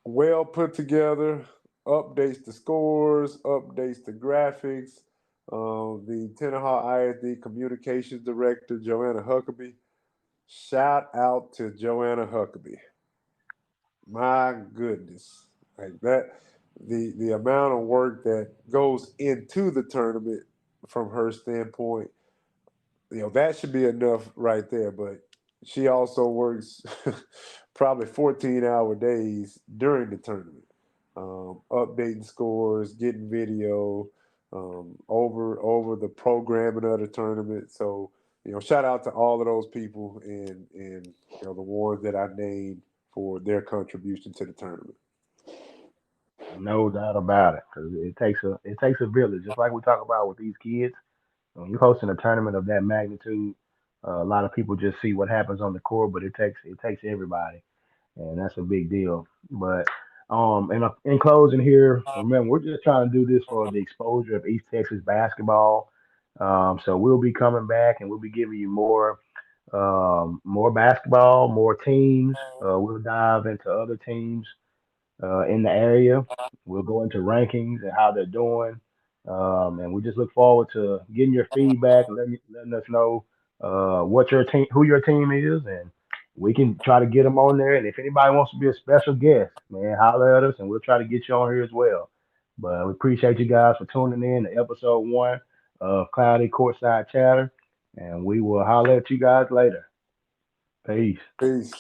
well put together, updates the scores, updates the graphics. The Tenaha ISD Communications Director, Joanna Huckabee. Shout out to Joanna Huckabee. My goodness. Like that, the amount of work that goes into the tournament from her standpoint, that should be enough right there. But she also works probably 14-hour days during the tournament, updating scores, getting video, over the programming of the tournament. So shout out to all of those people, and the ones that I named for their contribution to the tournament. no doubt about it. Because it takes a village, just like we talk about with these kids. When you're hosting a tournament of that magnitude, a lot of people just see what happens on the court, but it takes everybody, and that's a big deal. But and in closing here, remember we're just trying to do this for the exposure of East Texas basketball. So we'll be coming back and we'll be giving you more basketball, more teams. We'll dive into other teams in the area. We'll go into rankings and how they're doing. And we just look forward to getting your feedback and letting us know what your team, who your team is, and we can try to get them on there. And if anybody wants to be a special guest, man, holler at us, and we'll try to get you on here as well. But we appreciate you guys for tuning in to episode one of Cloudy Courtside Chatter, and we will holler at you guys later. Peace. Peace.